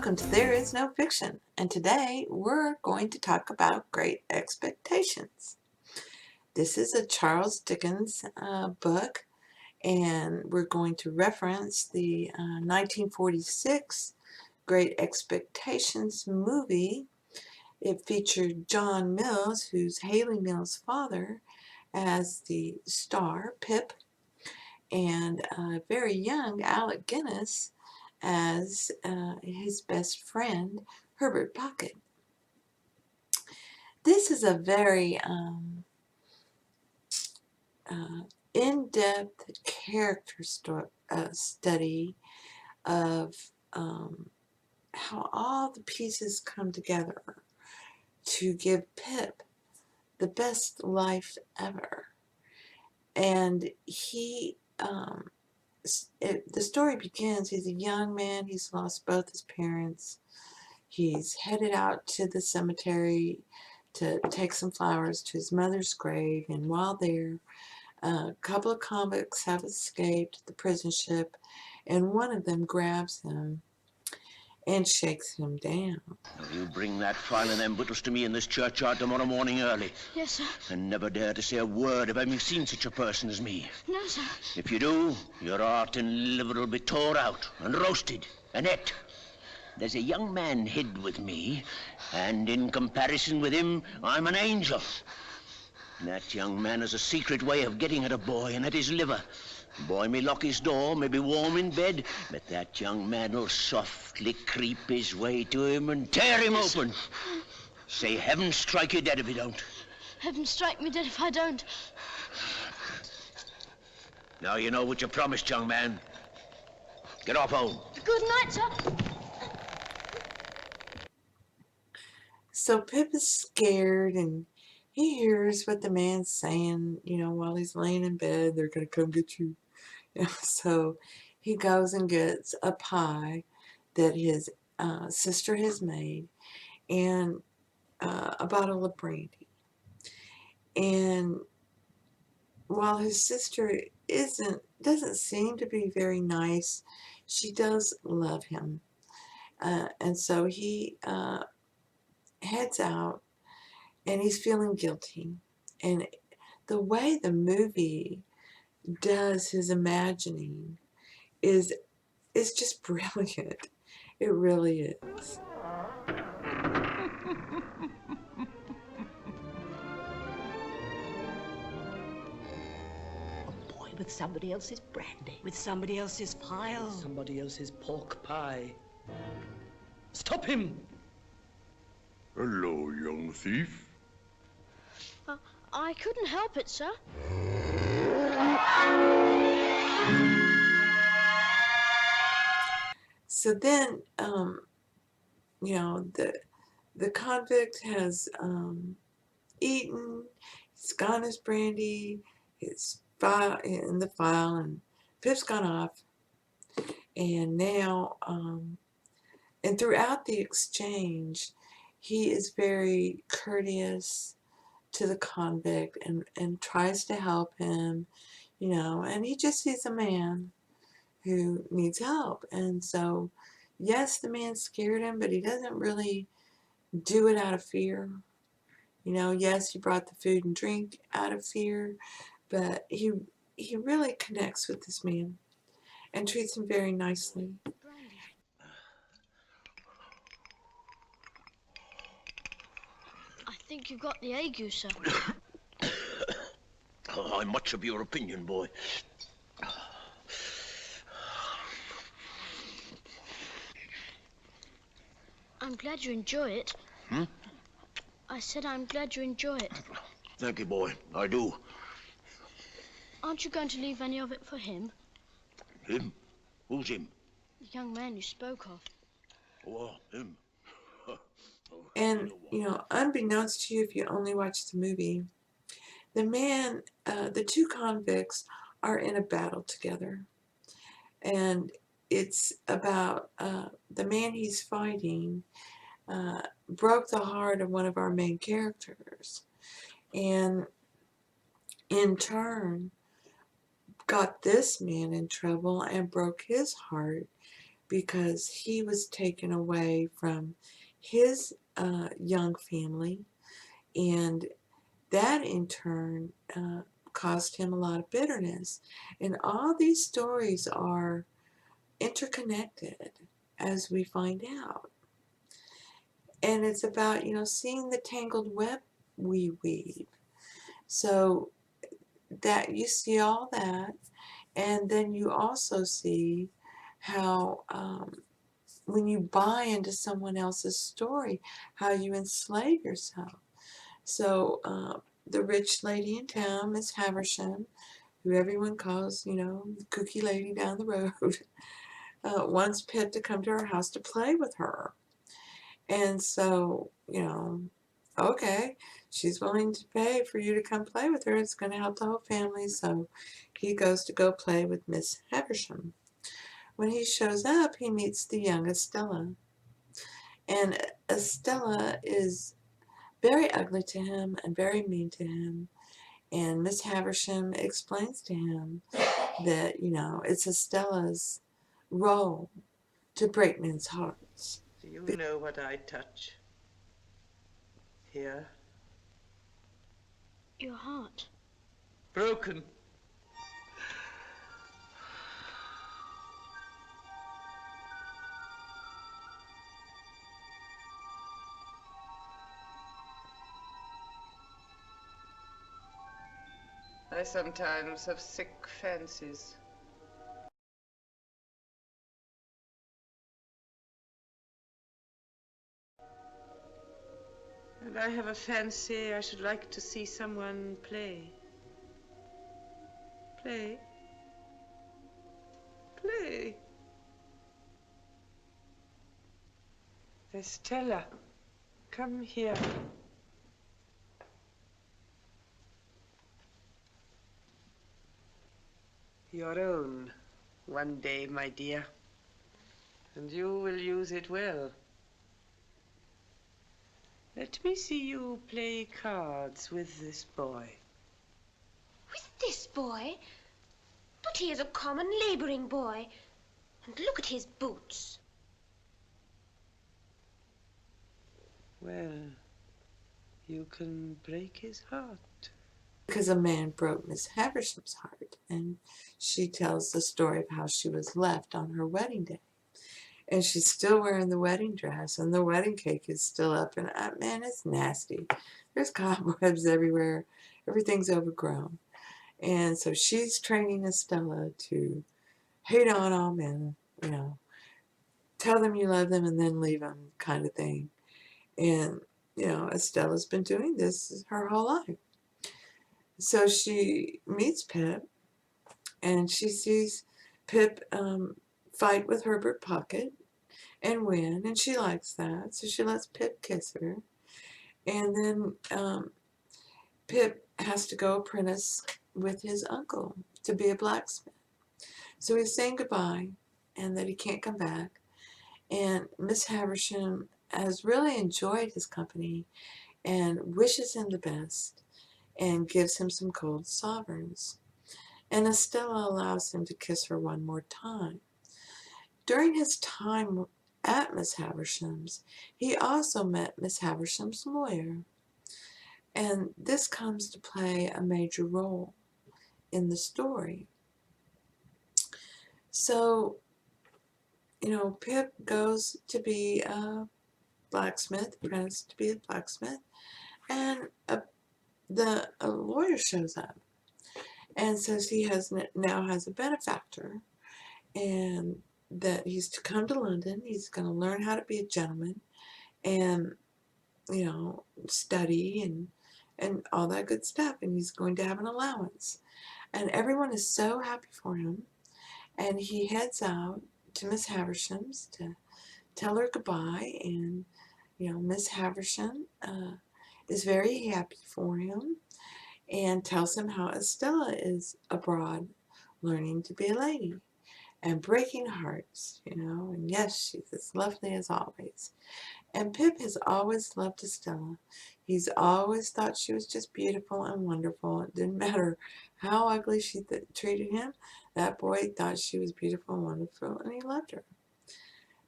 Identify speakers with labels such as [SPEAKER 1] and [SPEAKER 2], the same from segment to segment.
[SPEAKER 1] Welcome to There Is No Fiction, and today we're going to talk about Great Expectations. This is a Charles Dickens book, and we're going to reference the 1946 Great Expectations movie. It featured John Mills, who's Haley Mills' father, as the star, Pip, and very young Alec Guinness as his best friend, Herbert Pocket. This is a very in-depth character study of how all the pieces come together to give Pip the best life ever. And the story begins, he's a young man, he's lost both his parents. He's headed out to the cemetery to take some flowers to his mother's grave, and while there, a couple of convicts have escaped the prison ship, and one of them grabs him and shakes him down.
[SPEAKER 2] You bring that file and them victuals to me in this churchyard tomorrow morning early.
[SPEAKER 3] Yes, sir.
[SPEAKER 2] And never dare to say a word of having seen such a person as me.
[SPEAKER 3] No, sir.
[SPEAKER 2] If you do, your heart and liver will be tore out and roasted and ate. There's a young man hid with me, and in comparison with him, I'm an angel. That young man has a secret way of getting at a boy and at his liver. The boy may lock his door, may be warm in bed, but that young man will softly creep his way to him and tear him open. Say heaven strike you dead if you don't.
[SPEAKER 3] Heaven strike me dead if I don't.
[SPEAKER 2] Now you know what you promised, young man. Get off home.
[SPEAKER 3] Good night, sir.
[SPEAKER 1] So Pip is scared, and he hears what the man's saying, while he's laying in bed, they're going to come get you. So he goes and gets a pie that his sister has made and a bottle of brandy. And while his sister doesn't seem to be very nice, she does love him. And so he heads out, and he's feeling guilty. And the way the movie does his imagining is just brilliant. It really is.
[SPEAKER 4] A boy with somebody else's brandy.
[SPEAKER 5] With somebody else's pile.
[SPEAKER 6] Somebody else's pork pie. Stop him!
[SPEAKER 7] Hello, young thief.
[SPEAKER 3] I couldn't help it, sir.
[SPEAKER 1] So then, the convict has eaten, he's gone his brandy, his file in the file, and Pip's gone off. And now, and throughout the exchange, he is very courteous to the convict and tries to help him, and he just sees a man who needs help. And so, yes, the man scared him, but he doesn't really do it out of fear. Yes, he brought the food and drink out of fear, but he really connects with this man and treats him very nicely.
[SPEAKER 3] I think you've got the ague, sir.
[SPEAKER 2] I'm much of your opinion, boy.
[SPEAKER 3] I'm glad you enjoy it. I said I'm glad you enjoy it.
[SPEAKER 2] Thank you, boy. I do.
[SPEAKER 3] Aren't you going to leave any of it for him?
[SPEAKER 2] Him? Who's him?
[SPEAKER 3] The young man you spoke of.
[SPEAKER 2] Oh, him.
[SPEAKER 1] And, unbeknownst to you, if you only watch the movie, the two convicts are in a battle together. And it's about the man he's fighting broke the heart of one of our main characters. And in turn, got this man in trouble and broke his heart because he was taken away from his young family, and that in turn caused him a lot of bitterness. And all these stories are interconnected, as we find out. And it's about, seeing the tangled web we weave. So that you see all that, and then you also see how when you buy into someone else's story, how you enslave yourself. So the rich lady in town, Miss Haversham, who everyone calls, the kooky lady down the road, wants Pip to come to her house to play with her. And so, okay, she's willing to pay for you to come play with her. It's going to help the whole family. So he goes to go play with Miss Haversham. When he shows up, he meets the young Estella. And Estella is very ugly to him and very mean to him. And Miss Haversham explains to him that, it's Estella's role to break men's hearts.
[SPEAKER 6] Do you know what I touch? Here.
[SPEAKER 3] Your heart.
[SPEAKER 6] Broken. I sometimes have sick fancies. And I have a fancy I should like to see someone play. Play. Play. Estella, come here. Your own, one day, my dear. And you will use it well. Let me see you play cards with this boy.
[SPEAKER 7] With this boy? But he is a common labouring boy. And look at his boots.
[SPEAKER 6] Well, you can break his heart.
[SPEAKER 1] Because a man broke Miss Haversham's heart, and she tells the story of how she was left on her wedding day. And she's still wearing the wedding dress, and the wedding cake is still up, and man, it's nasty. There's cobwebs everywhere. Everything's overgrown. And so she's training Estella to hate on all men, tell them you love them and then leave them kind of thing. And, Estella's been doing this her whole life. So she meets Pip, and she sees Pip fight with Herbert Pocket and win, and she likes that. So she lets Pip kiss her. And then Pip has to go apprentice with his uncle to be a blacksmith. So he's saying goodbye and that he can't come back. And Miss Haversham has really enjoyed his company and wishes him the best and gives him some gold sovereigns. And Estella allows him to kiss her one more time. During his time at Miss Haversham's, he also met Miss Haversham's lawyer. And this comes to play a major role in the story. So, Pip goes to be a blacksmith, apprentice to be a blacksmith, and a lawyer shows up and says he now has a benefactor, and that he's to come to London. He's going to learn how to be a gentleman and, study and all that good stuff, and he's going to have an allowance. And everyone is so happy for him, and he heads out to Miss Haversham's to tell her goodbye, and, Miss Haversham is very happy for him and tells him how Estella is abroad learning to be a lady and breaking hearts, and yes, she's as lovely as always. And Pip has always loved Estella. He's always thought she was just beautiful and wonderful. It didn't matter how ugly she treated him. That boy thought she was beautiful and wonderful, and he loved her.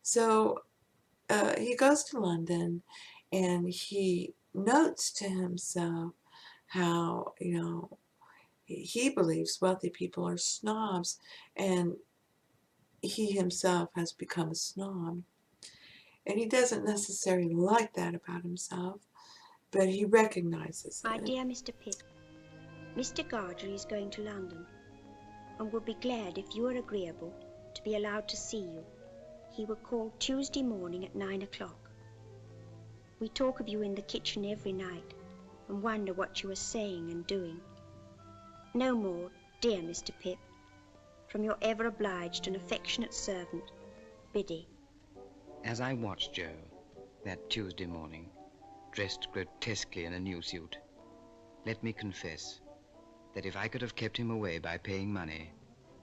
[SPEAKER 1] So he goes to London and he notes to himself how, he believes wealthy people are snobs, and he himself has become a snob. And he doesn't necessarily like that about himself, but he recognizes
[SPEAKER 8] My
[SPEAKER 1] it.
[SPEAKER 8] dear Mr. Pip, Mr. Gardner is going to London, and will be glad if you are agreeable to be allowed to see you. He will call Tuesday morning at 9 o'clock. We talk of you in the kitchen every night, and wonder what you are saying and doing. No more, dear Mr. Pip, from your ever obliged and affectionate servant, Biddy.
[SPEAKER 9] As I watched Joe that Tuesday morning, dressed grotesquely in a new suit, let me confess that if I could have kept him away by paying money,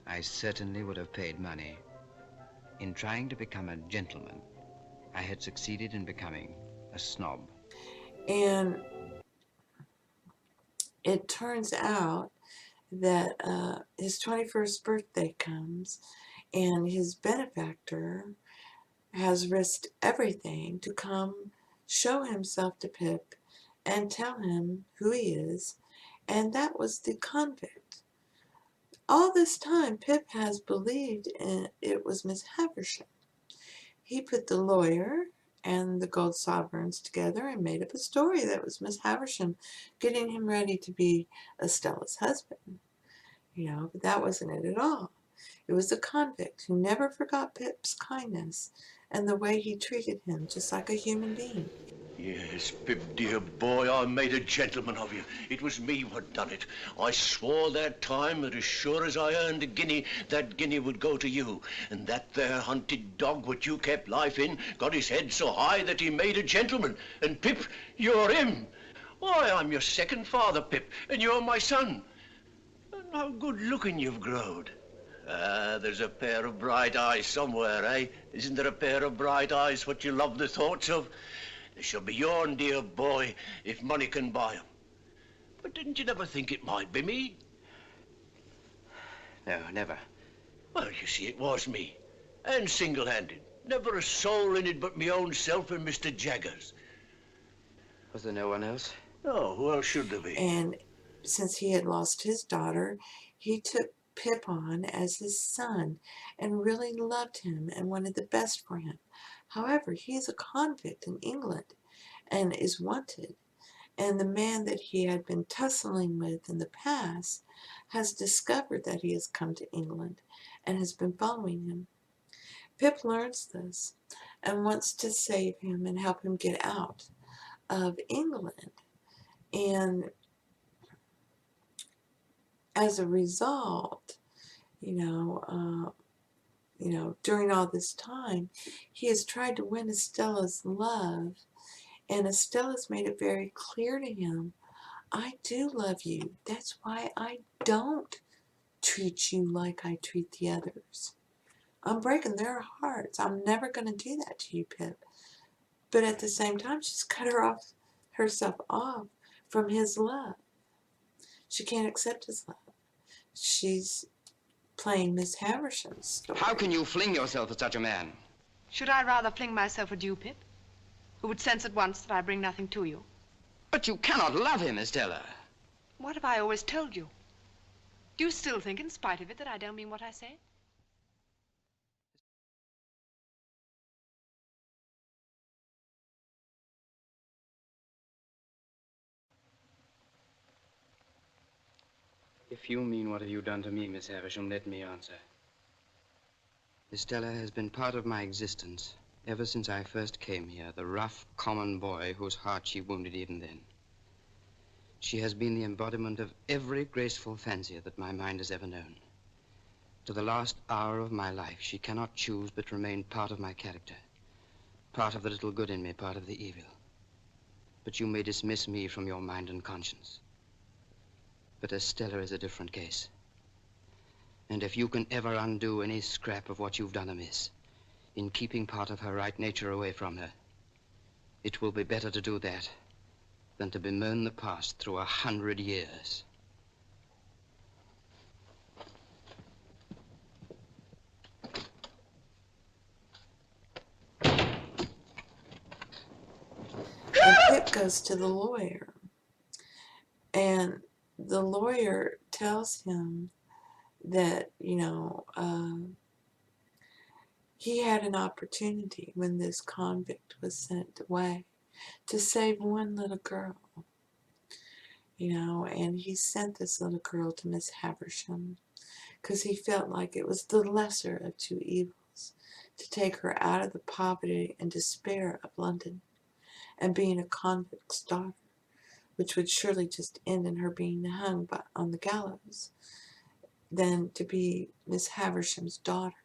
[SPEAKER 9] I certainly would have paid money. In trying to become a gentleman, I had succeeded in becoming a snob.
[SPEAKER 1] And it turns out that his 21st birthday comes, and his benefactor has risked everything to come show himself to Pip and tell him who he is, and that was the convict. All this time, Pip has believed it was Miss Havisham. He put the lawyer and the gold sovereigns together and made up a story that was Miss Havisham getting him ready to be Estella's husband. But that wasn't it at all. It was the convict who never forgot Pip's kindness and the way he treated him just like a human being.
[SPEAKER 2] Yes, Pip, dear boy, I made a gentleman of you. It was me what done it. I swore that time that as sure as I earned a guinea, that guinea would go to you. And that there hunted dog what you kept life in got his head so high that he made a gentleman. And Pip, you're him. Why, I'm your second father, Pip, and you're my son. And how good-looking you've growed. There's a pair of bright eyes somewhere, eh? Isn't there a pair of bright eyes what you love the thoughts of? They shall be yourn, dear boy, if money can buy 'em. But didn't you never think it might be me?
[SPEAKER 9] No, never.
[SPEAKER 2] Well, you see, it was me. And single-handed. Never a soul in it but me own self and Mr. Jaggers.
[SPEAKER 9] Was there no one else?
[SPEAKER 2] No, who else should there be?
[SPEAKER 1] And since he had lost his daughter, he took Pip on as his son and really loved him and wanted the best for him. However, he is a convict in England and is wanted. And the man that he had been tussling with in the past has discovered that he has come to England and has been following him. Pip learns this and wants to save him and help him get out of England. And as a result, during all this time, he has tried to win Estella's love, and Estella's made it very clear to him, I do love you. That's why I don't treat you like I treat the others. I'm breaking their hearts. I'm never going to do that to you, Pip. But at the same time, she's cut herself off from his love. She can't accept his love. She's playing Miss Havisham's story.
[SPEAKER 9] How can you fling yourself at such a man?
[SPEAKER 5] Should I rather fling myself at you, Pip, who would sense at once that I bring nothing to you?
[SPEAKER 9] But you cannot love him, Estella.
[SPEAKER 5] What have I always told you? Do you still think, in spite of it, that I don't mean what I say?
[SPEAKER 9] If you mean what have you done to me, Miss Havisham, let me answer. Estella has been part of my existence ever since I first came here, the rough, common boy whose heart she wounded even then. She has been the embodiment of every graceful fancy that my mind has ever known. To the last hour of my life, she cannot choose but remain part of my character, part of the little good in me, part of the evil. But you may dismiss me from your mind and conscience. But Estella is a different case. And if you can ever undo any scrap of what you've done amiss, in keeping part of her right nature away from her, it will be better to do that than to bemoan the past through 100 years.
[SPEAKER 1] goes to the lawyer, and the lawyer tells him that, he had an opportunity when this convict was sent away to save one little girl, and he sent this little girl to Miss Havisham because he felt like it was the lesser of two evils to take her out of the poverty and despair of London and being a convict's daughter, which would surely just end in her being hung on the gallows, than to be Miss Havisham's daughter,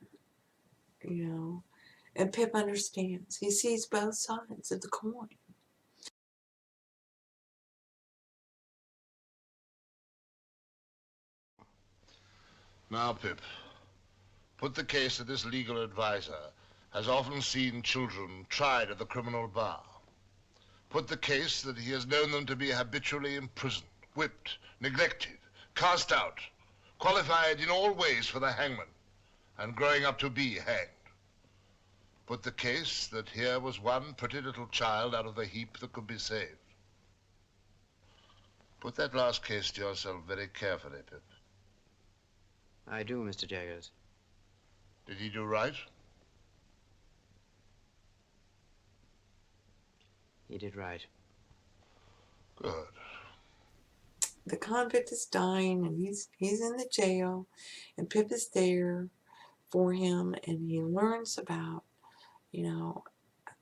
[SPEAKER 1] And Pip understands. He sees both sides of the coin.
[SPEAKER 10] Now, Pip, put the case that this legal advisor has often seen children tried at the criminal bar. Put the case that he has known them to be habitually imprisoned, whipped, neglected, cast out, qualified in all ways for the hangman, and growing up to be hanged. Put the case that here was one pretty little child out of the heap that could be saved. Put that last case to yourself very carefully, Pip.
[SPEAKER 9] I do, Mr. Jaggers.
[SPEAKER 10] Did he do right?
[SPEAKER 9] He did right.
[SPEAKER 10] Good.
[SPEAKER 1] The convict is dying, and he's in the jail, and Pip is there for him, and he learns about,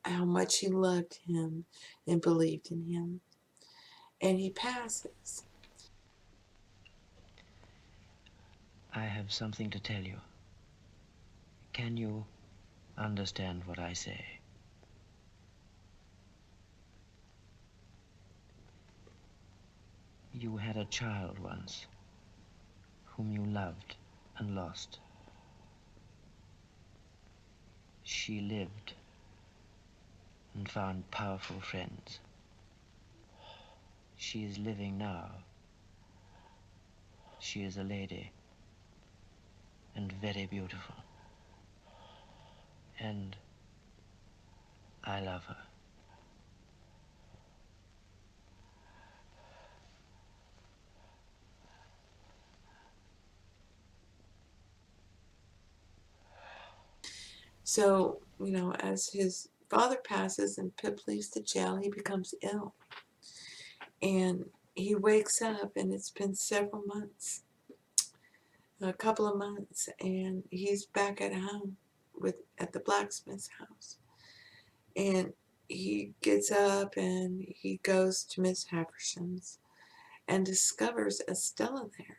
[SPEAKER 1] how much he loved him and believed in him. And he passes.
[SPEAKER 11] I have something to tell you. Can you understand what I say? You had a child once, whom you loved and lost. She lived and found powerful friends. She is living now. She is a lady and very beautiful. And I love her.
[SPEAKER 1] So, as his father passes and Pip leaves the jail, he becomes ill. And he wakes up, and it's been several months, a couple of months, and he's back at home at the blacksmith's house. And he gets up and he goes to Miss Havisham's and discovers Estella there.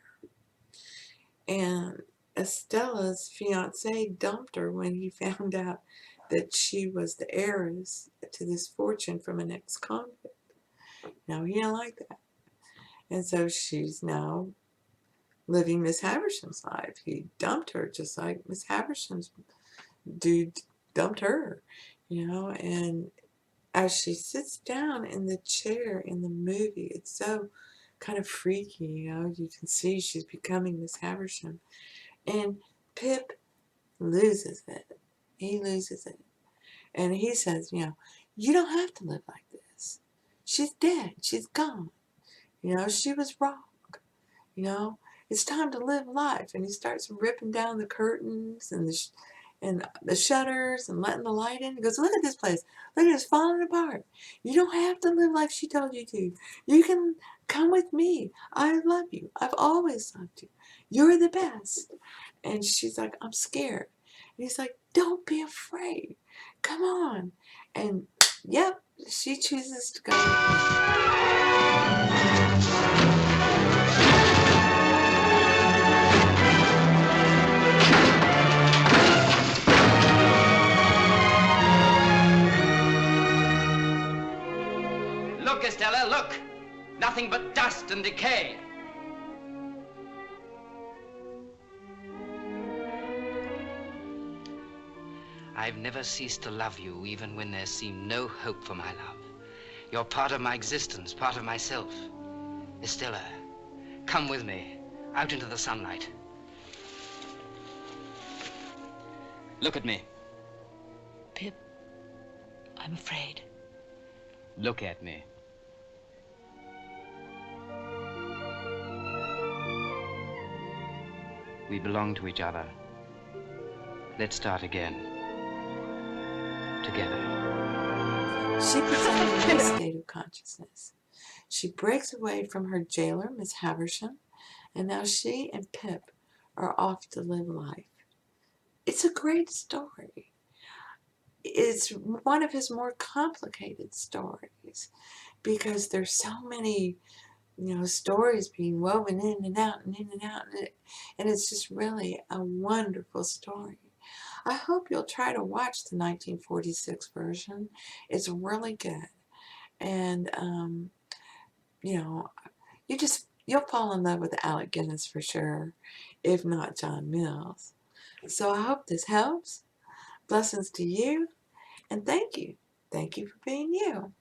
[SPEAKER 1] And Estella's fiance dumped her when he found out that she was the heiress to this fortune from an ex-convict. Now, he didn't like that. And so she's now living Miss Havisham's life. He dumped her just like Miss Havisham's dude dumped her, and as she sits down in the chair in the movie, it's so kind of freaky, you can see she's becoming Miss Havisham. And Pip loses it. He loses it. And he says, you don't have to live like this. She's dead. She's gone. She was wrong. It's time to live life. And he starts ripping down the curtains and the shutters and letting the light in. He goes, look at this place. Look, it's falling apart. You don't have to live like she told you to. You can come with me. I love you. I've always loved you. You're the best. And she's like, I'm scared. And he's like, don't be afraid. Come on. And yep, she chooses to go with
[SPEAKER 9] me. Look, Estella, look. Nothing but dust and decay. I've never ceased to love you, even when there seemed no hope for my love. You're part of my existence, part of myself. Estella, come with me, out into the sunlight. Look at me.
[SPEAKER 4] Pip, I'm afraid.
[SPEAKER 9] Look at me. We belong to each other. Let's start again. Together.
[SPEAKER 1] She becomes in a new state of consciousness. She breaks away from her jailer, Miss Havisham, and now she and Pip are off to live life. It's a great story. It's one of his more complicated stories because there's so many, stories being woven in and out and in and out, and it's just really a wonderful story. I hope you'll try to watch the 1946 version. It's really good, and you'll fall in love with Alec Guinness for sure, if not John Mills. So I hope this helps. Blessings to you, and thank you. Thank you for being you.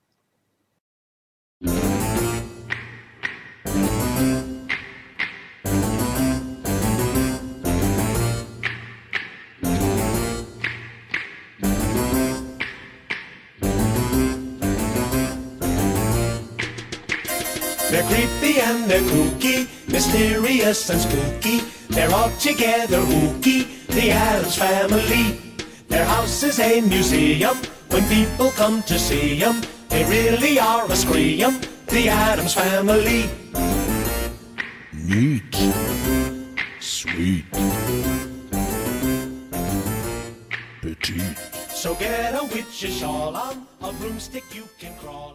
[SPEAKER 12] They're creepy and they're kooky, mysterious and spooky. They're all together ooky, the Addams Family. Their house is a museum when people come to see 'em. They really are a scream, the Addams Family.
[SPEAKER 13] Neat. Sweet. Petite.
[SPEAKER 12] So get a witch's shawl on, a broomstick you can crawl on.